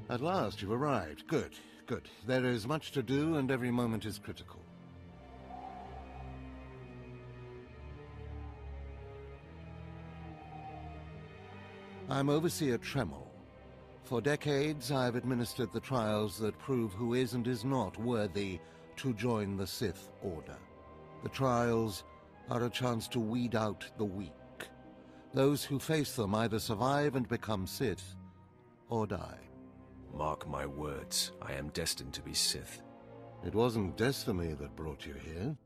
At last you've arrived. Good, good. There is much to do and every moment is critical. I'm Overseer Tremel. For decades, I've administered the trials that prove who is and is not worthy to join the Sith Order. The trials are a chance to weed out the weak. Those who face them either survive and become Sith, or die. Mark my words, I am destined to be Sith. It wasn't destiny that brought you here.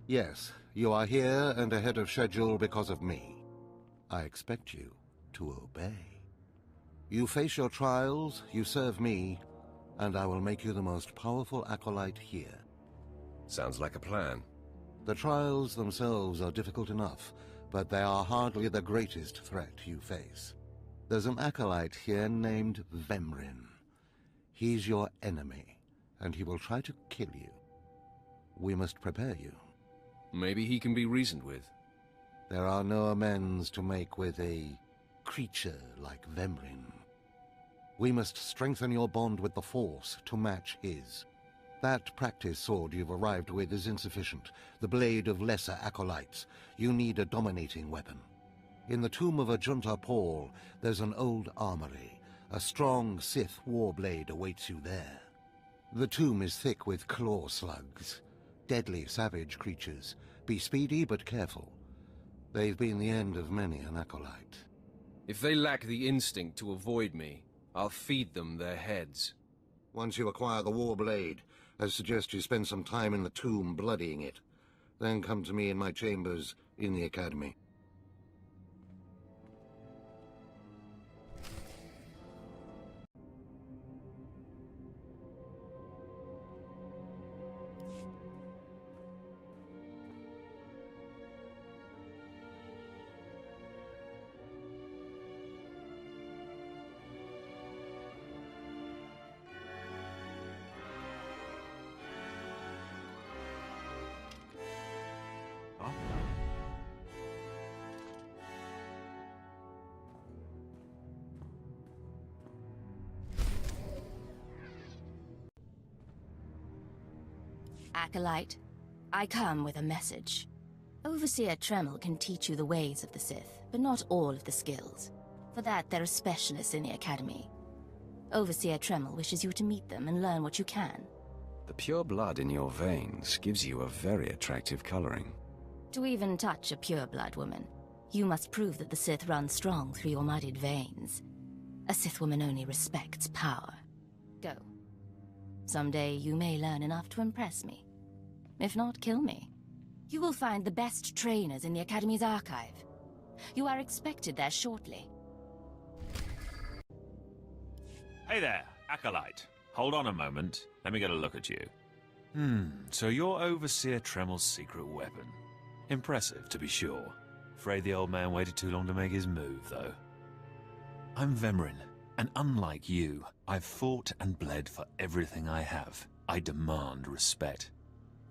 Yes, you are here and ahead of schedule because of me. I expect you to obey. You face your trials, you serve me, and I will make you the most powerful acolyte here. Sounds like a plan. The trials themselves are difficult enough, but they are hardly the greatest threat you face. There's an acolyte here named Vemrin. He's your enemy, and he will try to kill you. We must prepare you. Maybe he can be reasoned with. There are no amends to make with a creature like Vemrin. We must strengthen your bond with the Force to match his. That practice sword you've arrived with is insufficient. The blade of lesser acolytes. You need a dominating weapon. In the tomb of Ajunta Paul, there's an old armory. A strong Sith warblade awaits you there. The tomb is thick with claw slugs. Deadly savage creatures. Be speedy but careful. They've been the end of many an acolyte. If they lack the instinct to avoid me, I'll feed them their heads. Once you acquire the warblade, I suggest you spend some time in the tomb bloodying it. Then come to me in my chambers in the academy. Acolyte, I come with a message. Overseer Tremel can teach you the ways of the Sith, but not all of the skills. For that, there are specialists in the Academy. Overseer Tremel wishes you to meet them and learn what you can. The pure blood in your veins gives you a very attractive coloring. To even touch a pure-blood woman, you must prove that the Sith run strong through your muddied veins. A Sith woman only respects power. Go. Someday you may learn enough to impress me. If not, kill me. You will find the best trainers in the Academy's archive. You are expected there shortly. Hey there, Acolyte. Hold on a moment. Let me get a look at you. So you're Overseer Tremel's secret weapon. Impressive, to be sure. Afraid the old man waited too long to make his move, though. I'm Vemrin, and unlike you, I've fought and bled for everything I have. I demand respect.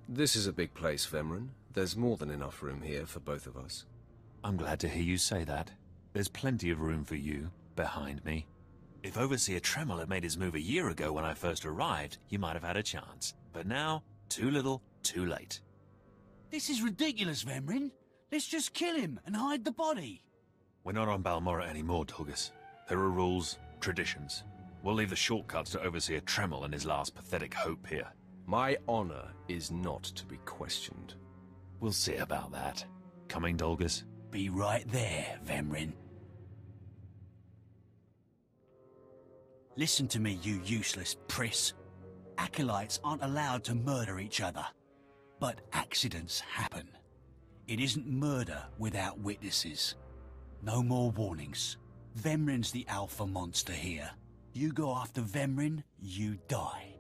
This is a big place, Vemrin. There's more than enough room here for both of us. I'm glad to hear you say that. There's plenty of room for you, behind me. If Overseer Tremel had made his move a year ago when I first arrived, you might have had a chance. But now, too little, too late. This is ridiculous, Vemrin. Let's just kill him and hide the body. We're not on Balmorra anymore, Tulgus. There are rules, traditions. We'll leave the shortcuts to Overseer Tremel and his last pathetic hope here. My honor is not to be questioned. We'll see about that. Coming, Dolgus? Be right there, Vemrin. Listen to me, you useless priss. Acolytes aren't allowed to murder each other. But accidents happen. It isn't murder without witnesses. No more warnings. Vemrin's the alpha monster here. You go after Vemrin, you die.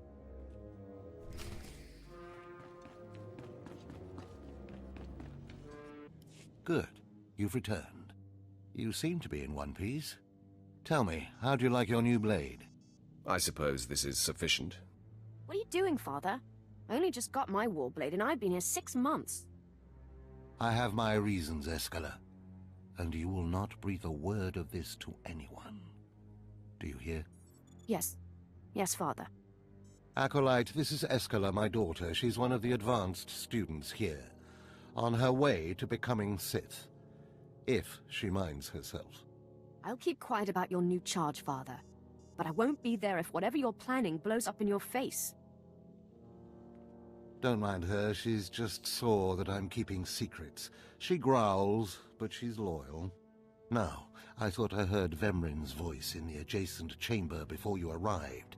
Good. You've returned. You seem to be in one piece. Tell me, how do you like your new blade? I suppose this is sufficient. What are you doing, Father? I only just got my warblade and I've been here 6 months. I have my reasons, Escala. And you will not breathe a word of this to anyone. Do you hear? Yes. Yes, Father. Acolyte, this is Escala, my daughter. She's one of the advanced students here, on her way to becoming Sith, if she minds herself. I'll keep quiet about your new charge, Father. But I won't be there if whatever you're planning blows up in your face. Don't mind her, she's just sore that I'm keeping secrets. She growls, but she's loyal. Now, I thought I heard Vemrin's voice in the adjacent chamber before you arrived.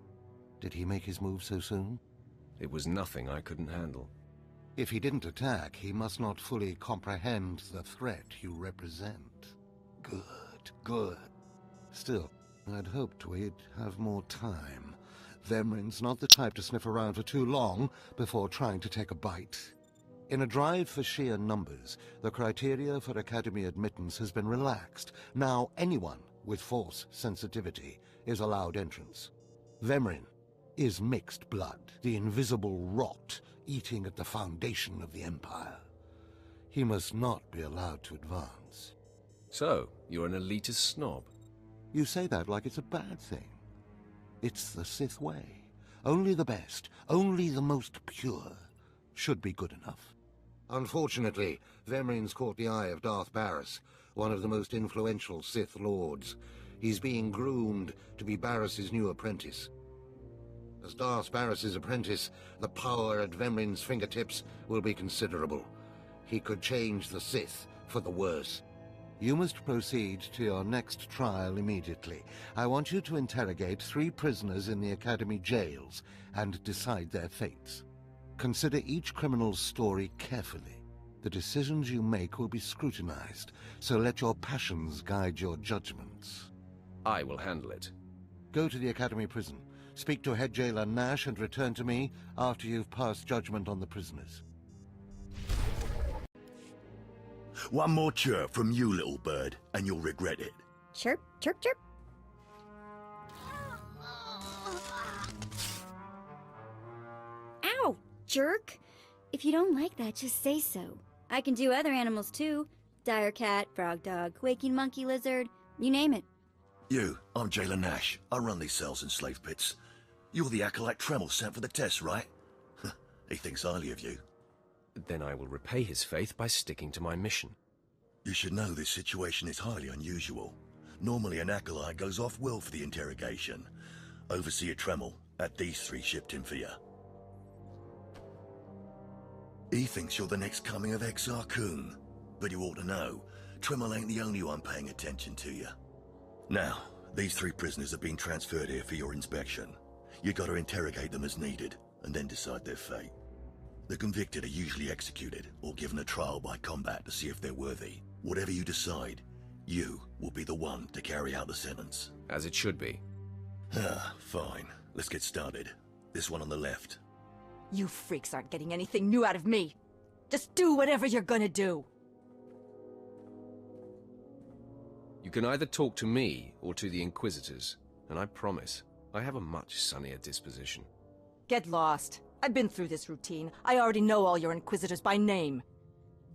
Did he make his move so soon? It was nothing I couldn't handle. If he didn't attack, he must not fully comprehend the threat you represent. Good, good. Still, I'd hoped we'd have more time. Vemrin's not the type to sniff around for too long before trying to take a bite. In a drive for sheer numbers, the criteria for Academy admittance has been relaxed. Now anyone with Force sensitivity is allowed entrance. Vemrin is mixed blood, the invisible rot eating at the foundation of the Empire. He must not be allowed to advance. So, you're an elitist snob? You say that like it's a bad thing. It's the Sith way. Only the best, only the most pure, should be good enough. Unfortunately, Vemrin's caught the eye of Darth Barris, one of the most influential Sith lords. He's being groomed to be Barris's new apprentice. As Darth Barris's apprentice, the power at Vemrin's fingertips will be considerable. He could change the Sith for the worse. You must proceed to your next trial immediately. I want you to interrogate 3 prisoners in the Academy jails and decide their fates. Consider each criminal's story carefully. The decisions you make will be scrutinized, so let your passions guide your judgments. I will handle it. Go to the Academy prison. Speak to head jailer Nash and return to me after you've passed judgment on the prisoners. One more chirp from you, little bird, and you'll regret it. Chirp, chirp, chirp. Ow, jerk! If you don't like that, just say so. I can do other animals too. Dire cat, frog dog, quaking monkey lizard, you name it. You, I'm Jailer Nash. I run these cells and slave pits. You're the Acolyte Tremel sent for the test, right? He thinks highly of you. Then I will repay his faith by sticking to my mission. You should know this situation is highly unusual. Normally an Acolyte goes off-world for the interrogation. Overseer Tremel had these 3 shipped in for you. He thinks you're the next coming of Exar Kun. But you ought to know, Tremel ain't the only one paying attention to you. Now, these 3 prisoners have been transferred here for your inspection. You gotta interrogate them as needed, and then decide their fate. The convicted are usually executed, or given a trial by combat to see if they're worthy. Whatever you decide, you will be the one to carry out the sentence. As it should be. Fine. Let's get started. This one on the left. You freaks aren't getting anything new out of me. Just do whatever you're gonna do. You can either talk to me or to the Inquisitors, and I promise, I have a much sunnier disposition. Get lost. I've been through this routine. I already know all your Inquisitors by name.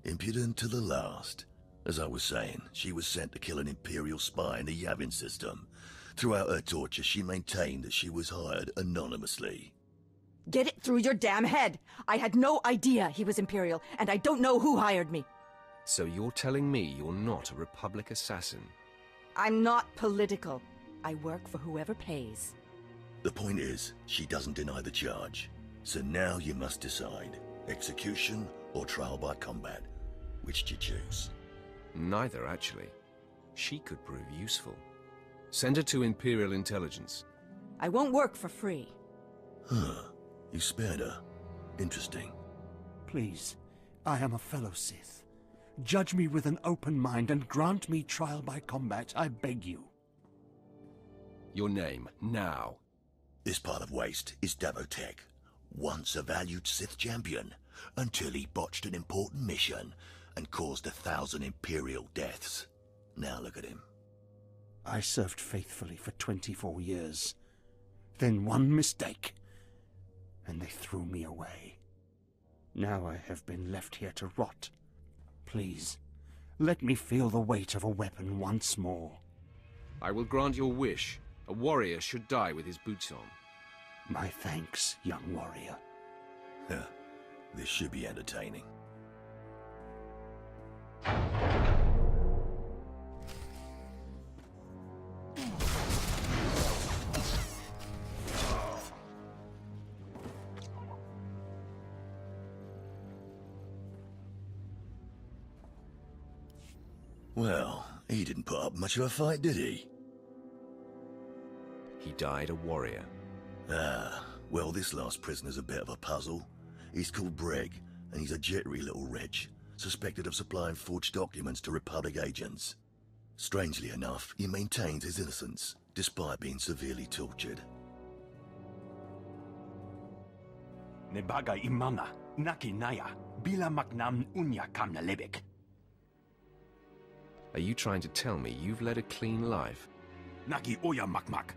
Impudent to the last. As I was saying, she was sent to kill an Imperial spy in the Yavin system. Throughout her torture, she maintained that she was hired anonymously. Get it through your damn head! I had no idea he was Imperial, and I don't know who hired me. So you're telling me you're not a Republic assassin? I'm not political. I work for whoever pays. The point is, she doesn't deny the charge. So now you must decide, execution or trial by combat. Which do you choose? Neither, actually. She could prove useful. Send her to Imperial Intelligence. I won't work for free. Huh. You spared her. Interesting. Please, I am a fellow Sith. Judge me with an open mind and grant me trial by combat, I beg you. Your name, now. This part of Waste is Davotech, once a valued Sith champion, until he botched an important mission and caused 1,000 Imperial deaths. Now look at him. I served faithfully for 24 years. Then one mistake, and they threw me away. Now I have been left here to rot. Please, let me feel the weight of a weapon once more. I will grant your wish, A warrior should die with his boots on. My thanks, young warrior. This should be entertaining. Well, he didn't put up much of a fight, did he? He died a warrior. Ah, well, this last prisoner's a bit of a puzzle. He's called Breg, and he's a jittery little wretch, suspected of supplying forged documents to Republic agents. Strangely enough, he maintains his innocence, despite being severely tortured. Nebaga imana, naki naya, bila maknam unya kamna lebek. Are you trying to tell me you've led a clean life? Naki oya makmak.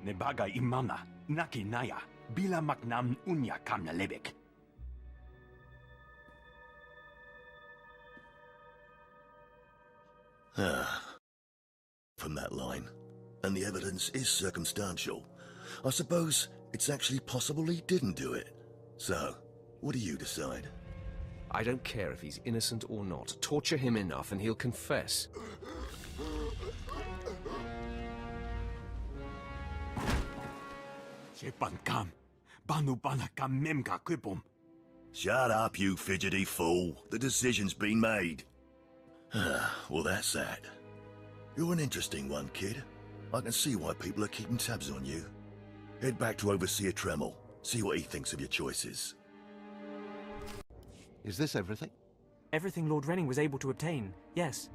Nebaga imana, naki naya, bila maknam unya kamna lebek. From that line. And the evidence is circumstantial. I suppose it's actually possible he didn't do it. So, what do you decide? I don't care if he's innocent or not. Torture him enough and he'll confess. Shut up, you fidgety fool. The decision's been made. Well, that's that. You're an interesting one, kid. I can see why people are keeping tabs on you. Head back to Overseer Tremel. See what he thinks of your choices. Is this everything? Everything Lord Renning was able to obtain, yes.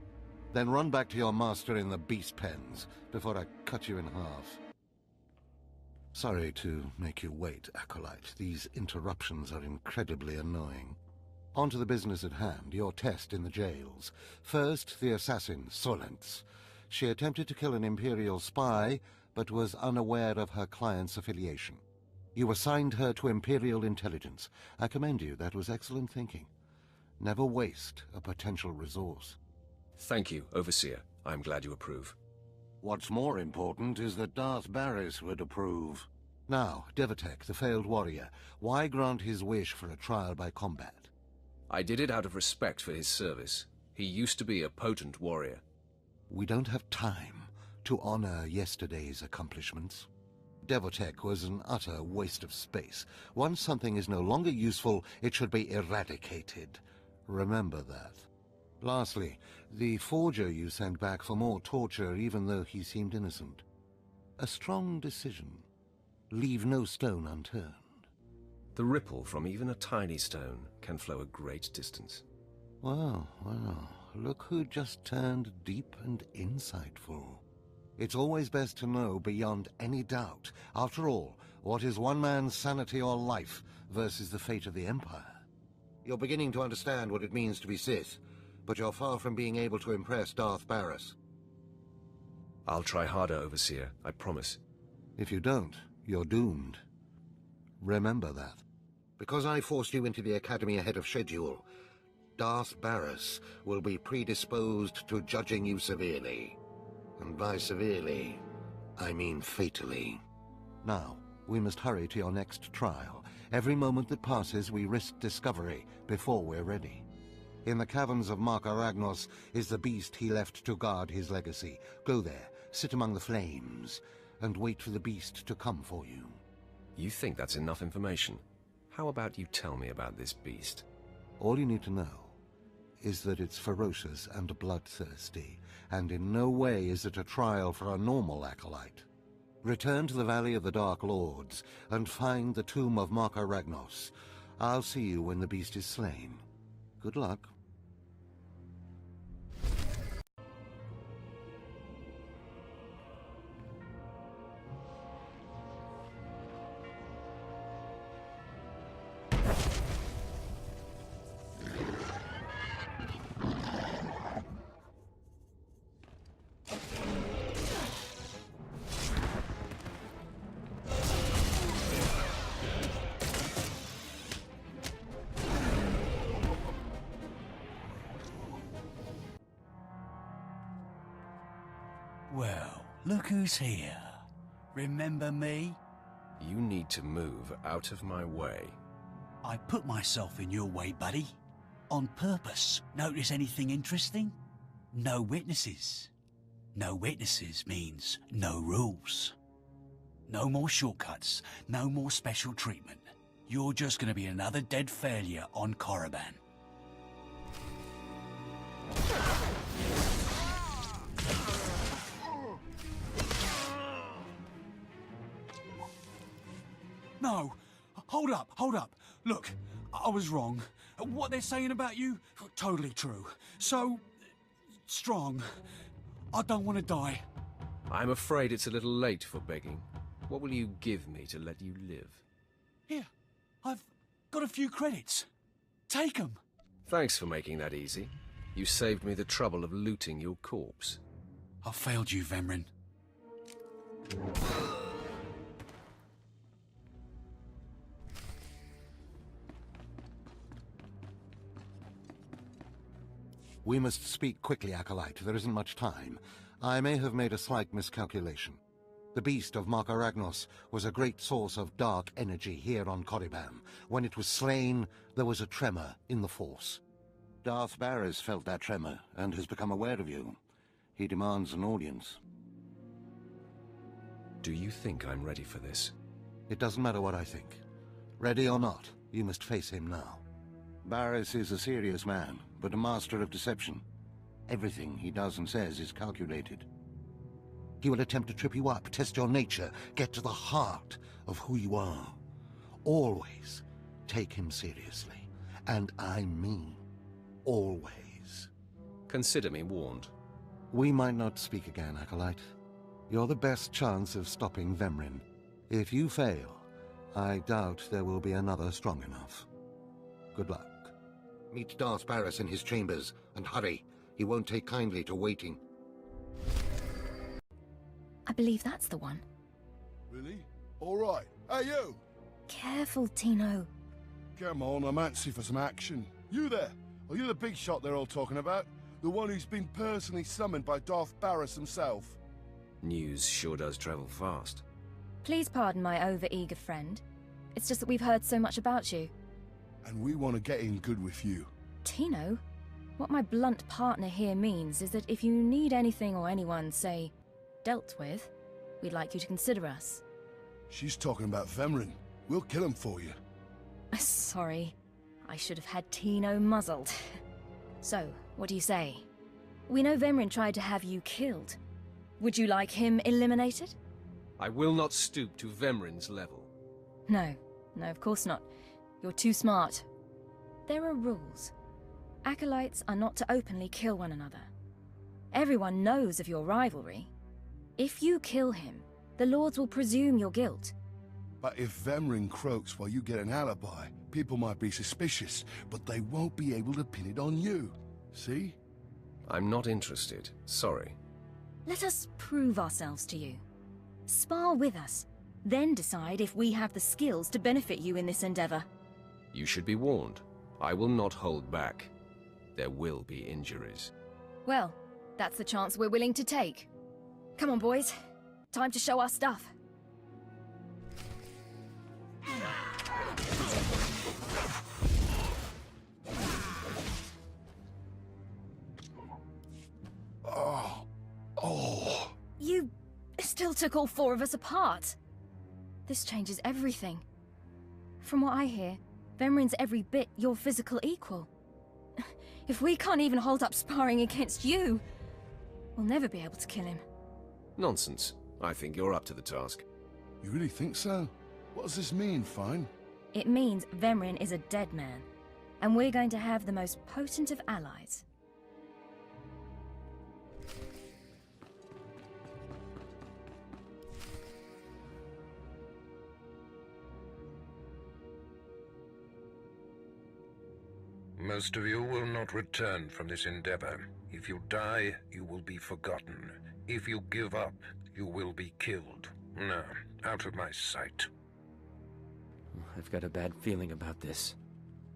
Then run back to your master in the beast pens before I cut you in half. Sorry to make you wait, Acolyte. These interruptions are incredibly annoying. On to the business at hand, your test in the jails. First, the assassin, Solentz. She attempted to kill an Imperial spy, but was unaware of her client's affiliation. You assigned her to Imperial intelligence. I commend you. That was excellent thinking. Never waste a potential resource. Thank you, Overseer. I'm glad you approve. What's more important is that Darth Barris would approve. Now, Devatek, the failed warrior, why grant his wish for a trial by combat? I did it out of respect for his service. He used to be a potent warrior. We don't have time to honor yesterday's accomplishments. Devatek was an utter waste of space. Once something is no longer useful, it should be eradicated. Remember that. Lastly, the forger you sent back for more torture even though he seemed innocent. A strong decision. Leave no stone unturned. The ripple from even a tiny stone can flow a great distance. Well, look who just turned deep and insightful. It's always best to know beyond any doubt. After all, what is one man's sanity or life versus the fate of the Empire? You're beginning to understand what it means to be Sith, but you're far from being able to impress Darth Barris. I'll try harder, Overseer, I promise. If you don't, you're doomed. Remember that. Because I forced you into the Academy ahead of schedule, Darth Barris will be predisposed to judging you severely. And by severely, I mean fatally. Now, we must hurry to your next trial. Every moment that passes, we risk discovery before we're ready. In the caverns of Mark Aragnos is the beast he left to guard his legacy. Go there, sit among the flames, and wait for the beast to come for you. You think that's enough information? How about you tell me about this beast? All you need to know is that it's ferocious and bloodthirsty, and in no way is it a trial for a normal acolyte. Return to the Valley of the Dark Lords and find the tomb of Mark Aragnos. I'll see you when the beast is slain. Good luck. Well, look who's here. Remember me? You need to move out of my way. I put myself in your way, buddy. On purpose. Notice anything interesting? No witnesses. No witnesses means no rules. No more shortcuts. No more special treatment. You're just gonna be another dead failure on Korriban. No! Hold up, hold up. Look, I was wrong. What they're saying about you, totally true. So, strong. I don't want to die. I'm afraid it's a little late for begging. What will you give me to let you live? Here, I've got a few credits. Take them. Thanks for making that easy. You saved me the trouble of looting your corpse. I failed you, Vemrin. We must speak quickly, Acolyte. There isn't much time. I may have made a slight miscalculation. The beast of Markaragnos was a great source of dark energy here on Korriban. When it was slain, there was a tremor in the Force. Darth Barris felt that tremor and has become aware of you. He demands an audience. Do you think I'm ready for this? It doesn't matter what I think. Ready or not, you must face him now. Barris is a serious man, but a master of deception. Everything he does and says is calculated. He will attempt to trip you up, test your nature, get to the heart of who you are. Always take him seriously. And I mean always. Consider me warned. We might not speak again, Acolyte. You're the best chance of stopping Vemrin. If you fail, I doubt there will be another strong enough. Good luck. Meet Darth Barris in his chambers, and hurry. He won't take kindly to waiting. I believe that's the one. Really? All right. Hey, you! Careful, Tino. Come on, I'm antsy for some action. You there? Are you the big shot they're all talking about? The one who's been personally summoned by Darth Barris himself? News sure does travel fast. Please pardon my over-eager friend. It's just that we've heard so much about you. And we want to get in good with you. Tino? What my blunt partner here means is that if you need anything or anyone, say, dealt with, we'd like you to consider us. She's talking about Vemrin. We'll kill him for you. Sorry. I should have had Tino muzzled. So, what do you say? We know Vemrin tried to have you killed. Would you like him eliminated? I will not stoop to Vemrin's level. No, of course not. You're too smart. There are rules. Acolytes are not to openly kill one another. Everyone knows of your rivalry. If you kill him, the Lords will presume your guilt. But if Vemrin croaks while you get an alibi, people might be suspicious, but they won't be able to pin it on you. See? I'm not interested. Sorry. Let us prove ourselves to you. Spar with us, then decide if we have the skills to benefit you in this endeavor. You should be warned. I will not hold back. There will be injuries. Well, that's the chance we're willing to take. Come on, boys. Time to show our stuff. Oh. You still took all four of us apart. This changes everything. From what I hear, Vemrin's every bit your physical equal. If we can't even hold up sparring against you, we'll never be able to kill him. Nonsense. I think you're up to the task. You really think so? What does this mean, Fine? It means Vemrin is a dead man, and we're going to have the most potent of allies. Most of you will not return from this endeavor. If you die, you will be forgotten. If you give up, you will be killed. No, out of my sight. I've got a bad feeling about this.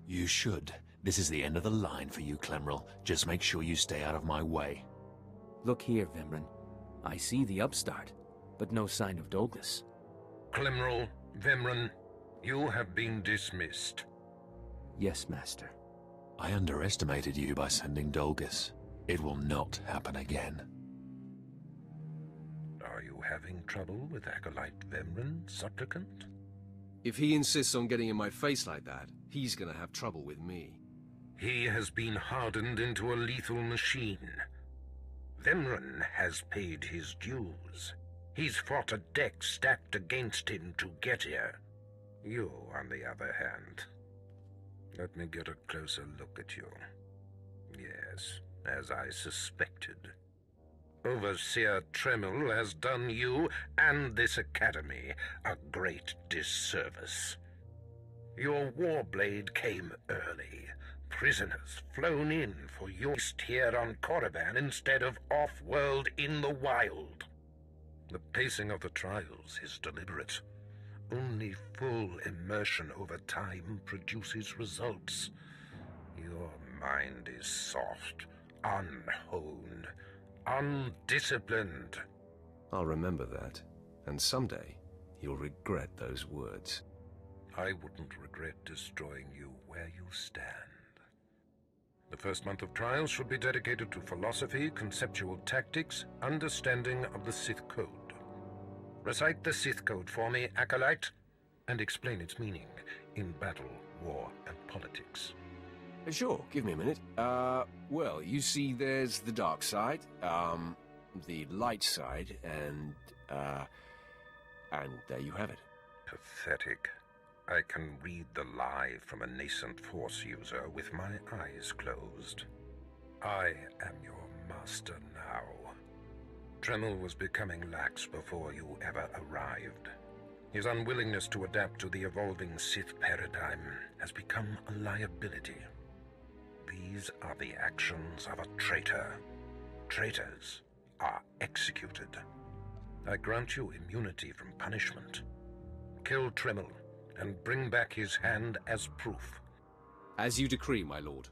You should. This is the end of the line for you, Clemrel. Just make sure you stay out of my way. Look here, Vemrin. I see the upstart, but no sign of Dolgus. Clemrel, Vemran, you have been dismissed. Yes, Master. I underestimated you by sending Dolgus. It will not happen again. Are you having trouble with Acolyte Vemran, supplicant? If he insists on getting in my face like that, he's gonna have trouble with me. He has been hardened into a lethal machine. Vemran has paid his dues. He's fought a deck stacked against him to get here. You, on the other hand... Let me get a closer look at you. Yes, as I suspected. Overseer Tremel has done you and this academy a great disservice. Your warblade came early. Prisoners flown in for your feast here on Korriban instead of off-world in the wild. The pacing of the trials is deliberate. Only full immersion over time produces results. Your mind is soft, unhoned, undisciplined. I'll remember that, and someday you'll regret those words. I wouldn't regret destroying you where you stand. The first month of trials should be dedicated to philosophy, conceptual tactics, understanding of the Sith Code. Recite the Sith Code for me, Acolyte, and explain its meaning in battle, war, and politics. Sure, give me a minute. Well, you see there's the dark side, the light side, and there you have it. Pathetic. I can read the lie from a nascent Force user with my eyes closed. I am your master now. Tremel was becoming lax before you ever arrived. His unwillingness to adapt to the evolving Sith paradigm has become a liability. These are the actions of a traitor. Traitors are executed. I grant you immunity from punishment. Kill Tremel and bring back his hand as proof. As you decree, my lord.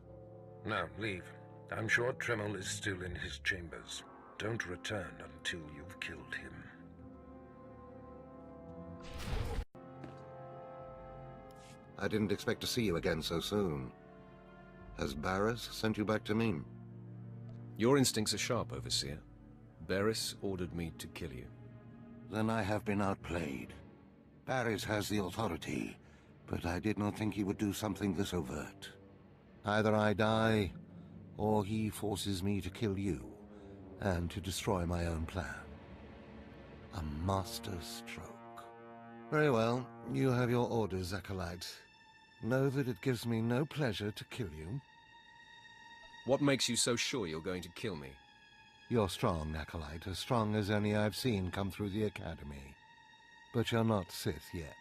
Now, leave. I'm sure Tremel is still in his chambers. Don't return until you've killed him. I didn't expect to see you again so soon. Has Barriss sent you back to me? Your instincts are sharp, Overseer. Barriss ordered me to kill you. Then I have been outplayed. Barriss has the authority, but I did not think he would do something this overt. Either I die, or he forces me to kill you, and to destroy my own plan. A master stroke. Very well, you have your orders, Acolyte. Know that it gives me no pleasure to kill you. What makes you so sure you're going to kill me? You're strong, Acolyte, as strong as any I've seen come through the Academy. But you're not Sith yet.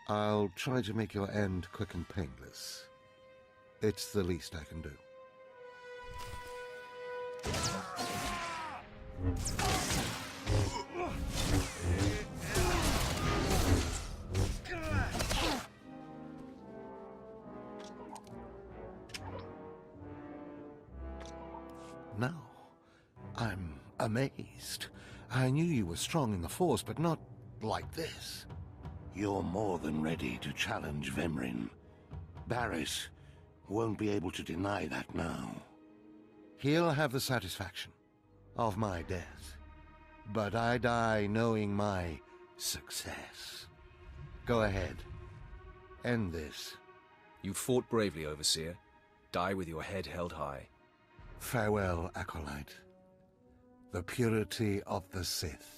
I'll try to make your end quick and painless. It's the least I can do. Now, I'm amazed. I knew you were strong in the Force, but not like this. You're more than ready to challenge Vemrin. Barriss won't be able to deny that now. He'll have the satisfaction of my death, but I die knowing my success. Go ahead. End this. You fought bravely, Overseer. Die with your head held high. Farewell, Acolyte. The purity of the Sith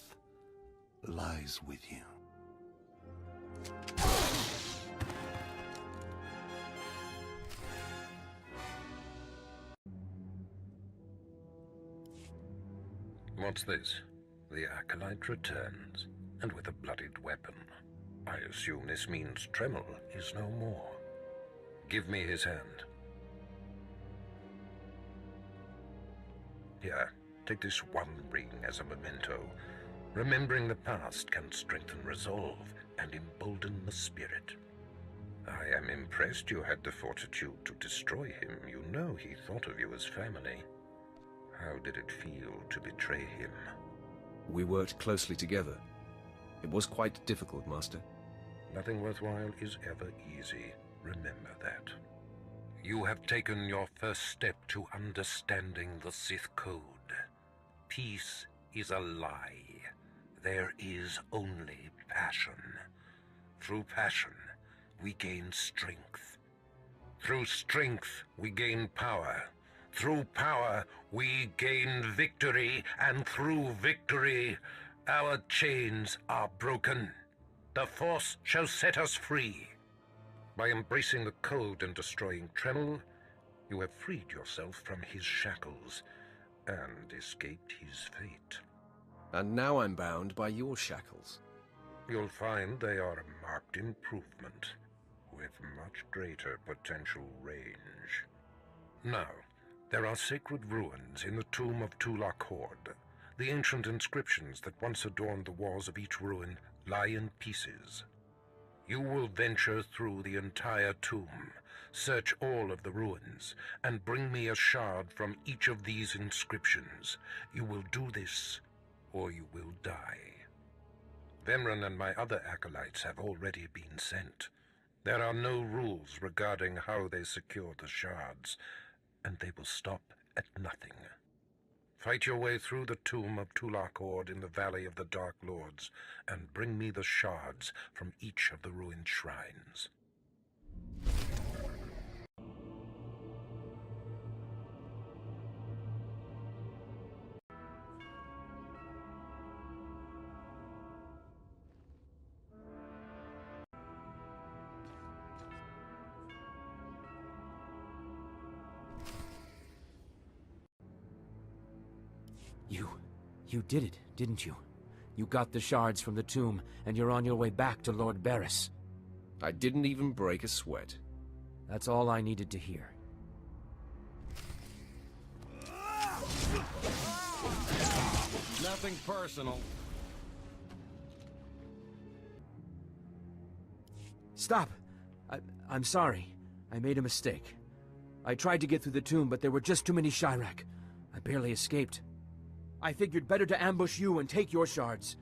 lies with you. What's this? The Acolyte returns, and with a bloodied weapon. I assume this means Tremel is no more. Give me his hand. Here, take this one ring as a memento. Remembering the past can strengthen resolve and embolden the spirit. I am impressed you had the fortitude to destroy him. You know he thought of you as family. How did it feel to betray him? We worked closely together. It was quite difficult, Master. Nothing worthwhile is ever easy. Remember that. You have taken your first step to understanding the Sith Code. Peace is a lie. There is only passion. Through passion, we gain strength. Through strength, we gain power. Through power, we gain victory. And through victory, our chains are broken. The Force shall set us free. By embracing the code and destroying Tremel, you have freed yourself from his shackles and escaped his fate. And now I'm bound by your shackles. You'll find they are a marked improvement, with much greater potential range. Now, there are sacred ruins in the tomb of Tulak Horde. The ancient inscriptions that once adorned the walls of each ruin lie in pieces. You will venture through the entire tomb, search all of the ruins, and bring me a shard from each of these inscriptions. You will do this, or you will die. Vemran and my other acolytes have already been sent. There are no rules regarding how they secure the shards, and they will stop at nothing. Fight your way through the tomb of Tulak Horde in the Valley of the Dark Lords, and bring me the shards from each of the ruined shrines. You did it, didn't you? You got the shards from the tomb, and you're on your way back to Lord Barris. I didn't even break a sweat. That's all I needed to hear. Nothing personal. Stop! I'm sorry. I made a mistake. I tried to get through the tomb, but there were just too many Chirac. I barely escaped. I figured better to ambush you and take your shards.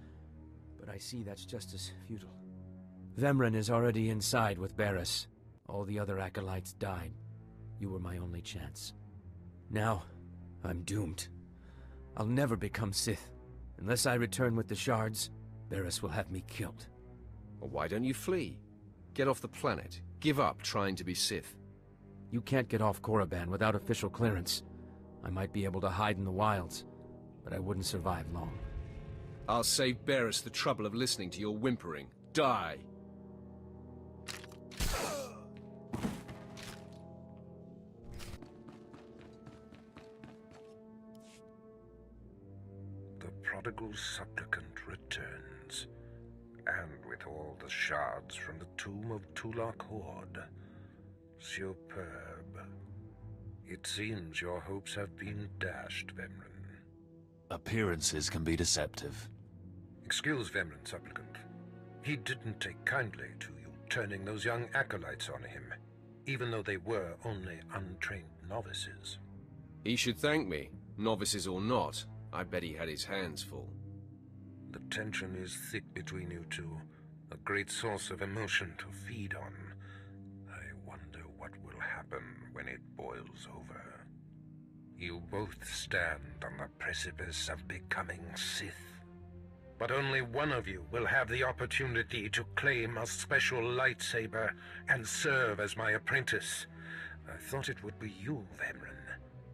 But I see that's just as futile. Vemran is already inside with Barris. All the other acolytes died. You were my only chance. Now, I'm doomed. I'll never become Sith. Unless I return with the shards, Barris will have me killed. Well, why don't you flee? Get off the planet. Give up trying to be Sith. You can't get off Korriban without official clearance. I might be able to hide in the wilds, but I wouldn't survive long. I'll save Barris the trouble of listening to your whimpering. Die! The prodigal supplicant returns, and with all the shards from the tomb of Tulak Horde. Superb. It seems your hopes have been dashed, Vemran. Appearances can be deceptive. Excuse Vemran, supplicant. He didn't take kindly to you turning those young acolytes on him, even though they were only untrained novices. He should thank me, novices or not. I bet he had his hands full. The tension is thick between you two, a great source of emotion to feed on. I wonder what will happen when it boils over. You both stand on the precipice of becoming Sith. But only one of you will have the opportunity to claim a special lightsaber and serve as my apprentice. I thought it would be you, Vemran,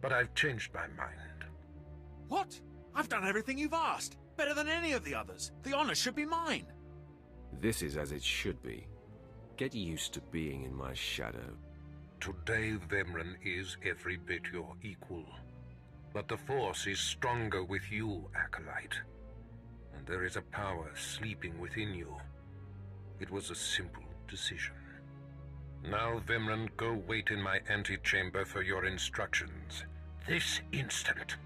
but I've changed my mind. What? I've done everything you've asked. Better than any of the others. The honor should be mine. This is as it should be. Get used to being in my shadow. Today, Vemran is every bit your equal. But the Force is stronger with you, Acolyte. And there is a power sleeping within you. It was a simple decision. Now, Vemran, go wait in my antechamber for your instructions. This instant.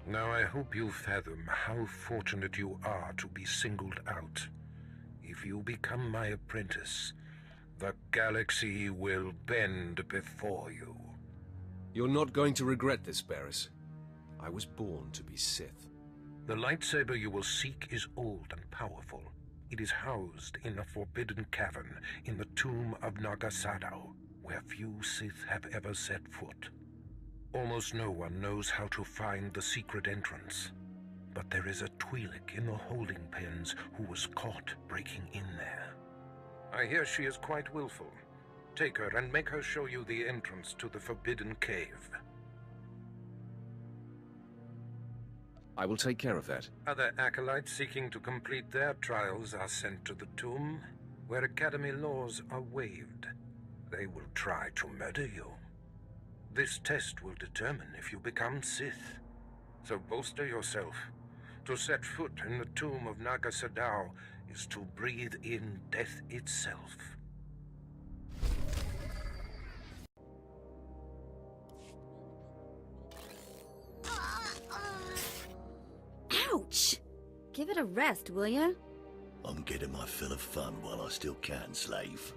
Now I hope you fathom how fortunate you are to be singled out. If you become my apprentice, the galaxy will bend before you. You're not going to regret this, Barris. I was born to be Sith. The lightsaber you will seek is old and powerful. It is housed in a forbidden cavern in the tomb of Nagasadao, where few Sith have ever set foot. Almost no one knows how to find the secret entrance. But there is a Twi'lek in the holding pens who was caught breaking in there. I hear she is quite willful. Take her and make her show you the entrance to the forbidden cave. I will take care of that. Other acolytes seeking to complete their trials are sent to the tomb, where Academy laws are waived. They will try to murder you. This test will determine if you become Sith. So bolster yourself. To set foot in the tomb of Nagasadao is to breathe in death itself. Ouch! Give it a rest, will ya? I'm getting my fill of fun while I still can, slave.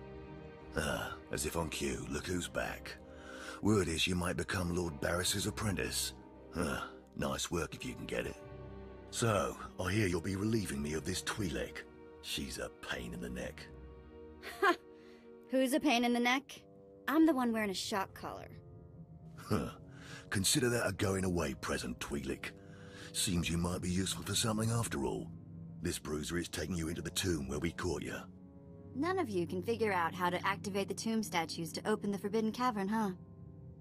Ah, as if on cue, look who's back. Word is you might become Lord Barris's apprentice. Nice work if you can get it. So, I hear you'll be relieving me of this Twi'lek. She's a pain in the neck. Ha! Who's a pain in the neck? I'm the one wearing a shock collar. Consider that a going-away present, Twi'lek. Seems you might be useful for something after all. This bruiser is taking you into the tomb where we caught you. None of you can figure out how to activate the tomb statues to open the Forbidden Cavern, huh?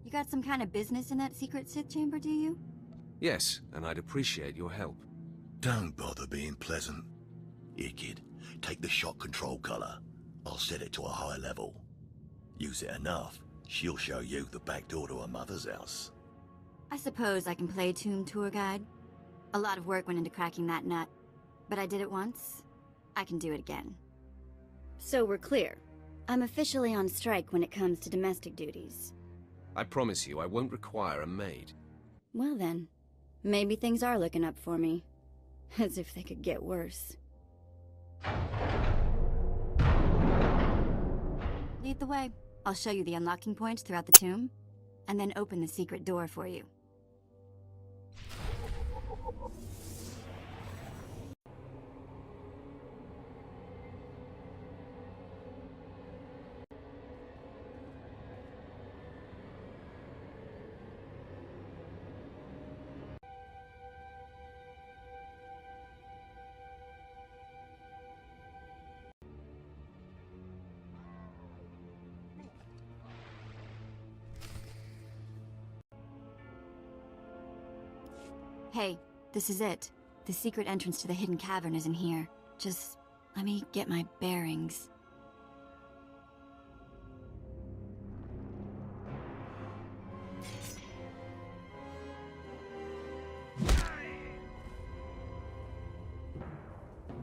You got some kind of business in that secret Sith chamber, do you? Yes, and I'd appreciate your help. Don't bother being pleasant. Here, kid, take the shock control collar. I'll set it to a high level. Use it enough, she'll show you the back door to her mother's house. I suppose I can play tomb tour guide. A lot of work went into cracking that nut, but I did it once. I can do it again. So we're clear. I'm officially on strike when it comes to domestic duties. I promise you I won't require a maid. Well then, maybe things are looking up for me. As if they could get worse. Lead the way. I'll show you the unlocking points throughout the tomb, and then open the secret door for you. Hey, this is it. The secret entrance to the hidden cavern is in here. Just let me get my bearings.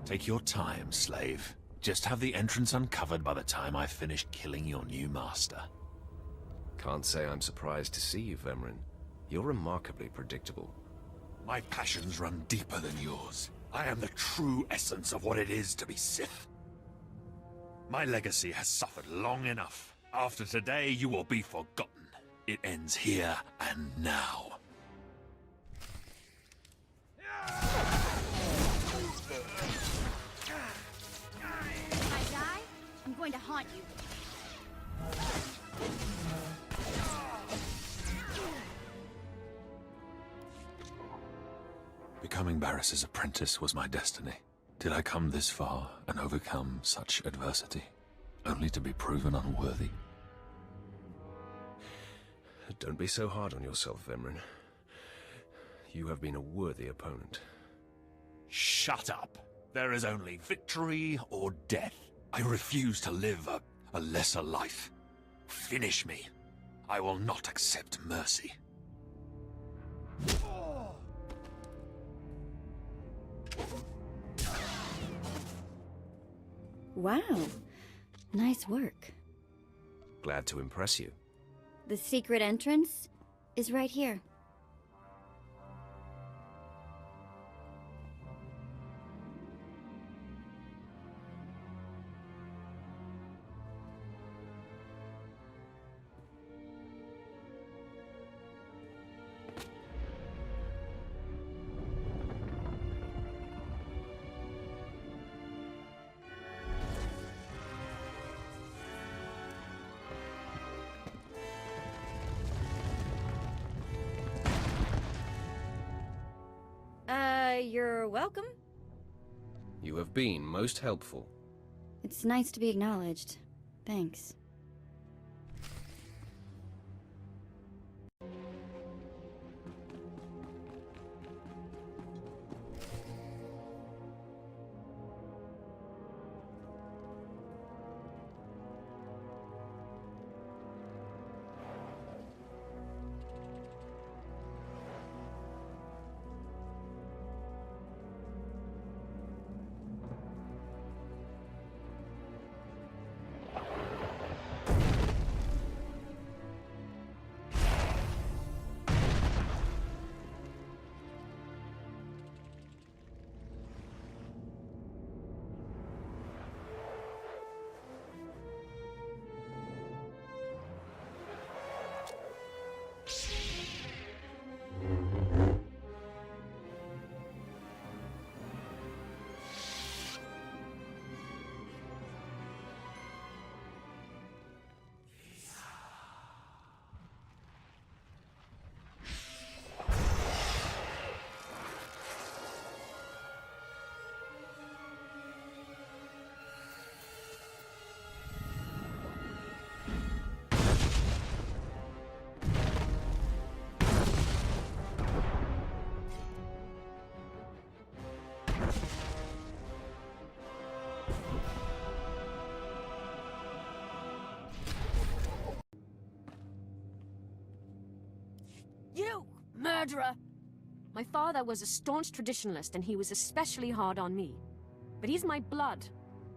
Take your time, slave. Just have the entrance uncovered by the time I've finished killing your new master. Can't say I'm surprised to see you, Vemrin. You're remarkably predictable. My passions run deeper than yours. I am the true essence of what it is to be Sith. My legacy has suffered long enough. After today, you will be forgotten. It ends here and now. If I die, I'm going to haunt you. Becoming Barris's apprentice was my destiny. Did I come this far and overcome such adversity, only to be proven unworthy? Don't be so hard on yourself, Vemrin. You have been a worthy opponent. Shut up. There is only victory or death. I refuse to live a lesser life. Finish me. I will not accept mercy. Wow. Nice work. Glad to impress you. The secret entrance is right here. You're welcome. You have been most helpful. It's nice to be acknowledged. Thanks. You! Murderer! My father was a staunch traditionalist, and he was especially hard on me. But he's my blood.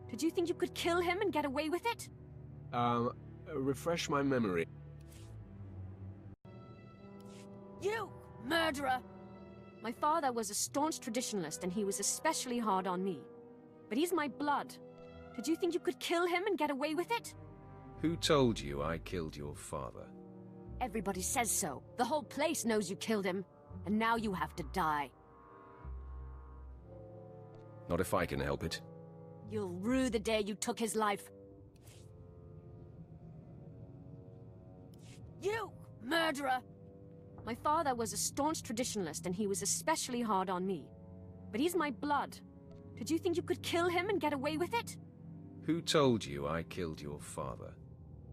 Did you think you could kill him and get away with it? Refresh my memory. You! Murderer! My father was a staunch traditionalist, and he was especially hard on me. But he's my blood. Did you think you could kill him and get away with it? Who told you I killed your father? Everybody says so. The whole place knows you killed him. And now you have to die. Not if I can help it. You'll rue the day you took his life. You! Murderer! My father was a staunch traditionalist, and he was especially hard on me. But he's my blood. Did you think you could kill him and get away with it? Who told you I killed your father?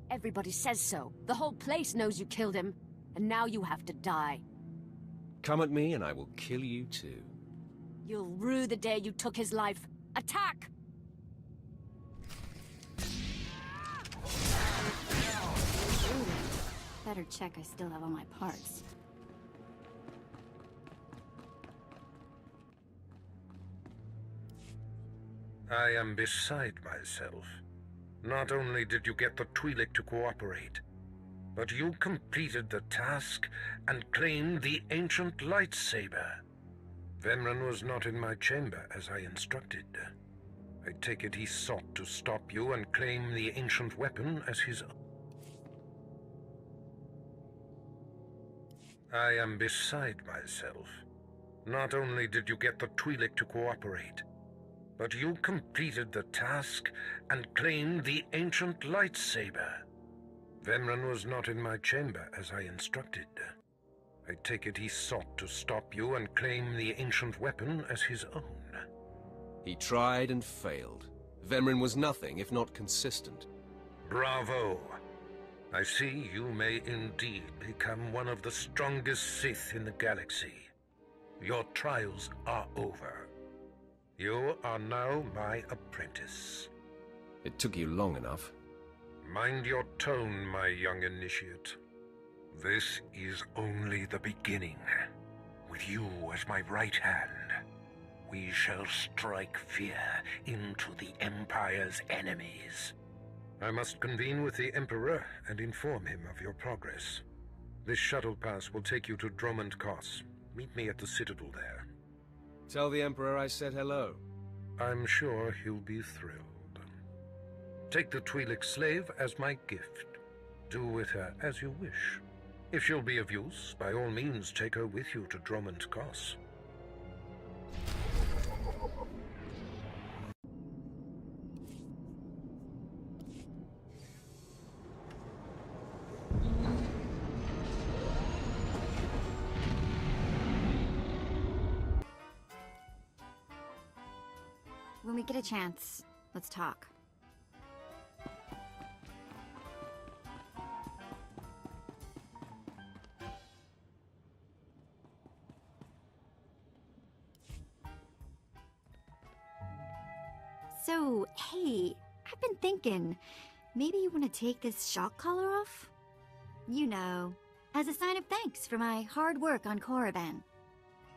Everybody says so. The whole place knows you killed him. And now you have to die. Come at me and I will kill you too. You'll rue the day you took his life. Attack! Better check I still have all my parts. I am beside myself. Not only did you get the Twi'lek to cooperate, but you completed the task and claimed the ancient lightsaber. Vemran was not in my chamber as I instructed. I take it he sought to stop you and claim the ancient weapon as his own. I am beside myself. Not only did you get the Twi'lek to cooperate, but you completed the task and claimed the ancient lightsaber. Vemran was not in my chamber as I instructed. I take it he sought to stop you and claim the ancient weapon as his own. He tried and failed. Vemran was nothing if not consistent. Bravo! I see you may indeed become one of the strongest Sith in the galaxy. Your trials are over. You are now my apprentice. It took you long enough. Mind your tone, my young initiate. This is only the beginning. With you as my right hand, we shall strike fear into the Empire's enemies. I must convene with the Emperor and inform him of your progress. This shuttle pass will take you to Dromund Kos. Meet me at the Citadel there. Tell the Emperor I said hello. I'm sure he'll be thrilled. Take the Twi'lek slave as my gift. Do with her as you wish. If she'll be of use, by all means take her with you to Dromund Kos. When we get a chance, let's talk. So, hey, I've been thinking, maybe you want to take this shock collar off? You know, as a sign of thanks for my hard work on Korriban.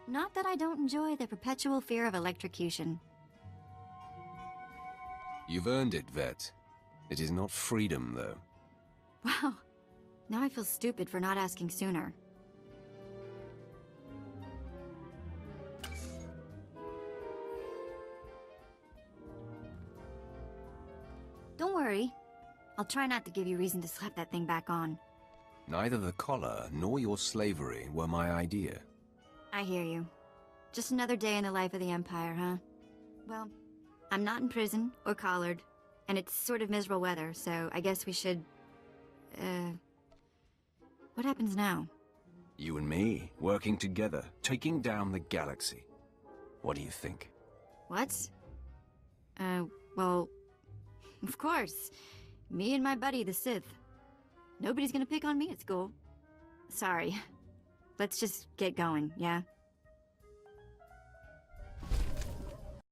Not that I don't enjoy the perpetual fear of electrocution. You've earned it, Vet. It is not freedom, though. Wow. Now I feel stupid for not asking sooner. Don't worry. I'll try not to give you reason to slap that thing back on. Neither the collar nor your slavery were my idea. I hear you. Just another day in the life of the Empire, huh? Well, I'm not in prison or collared, and it's sort of miserable weather, so I guess we should... What happens now? You and me, working together, taking down the galaxy. What do you think? What? Well... Of course. Me and my buddy, the Sith. Nobody's gonna pick on me at school. Sorry. Let's just get going, yeah?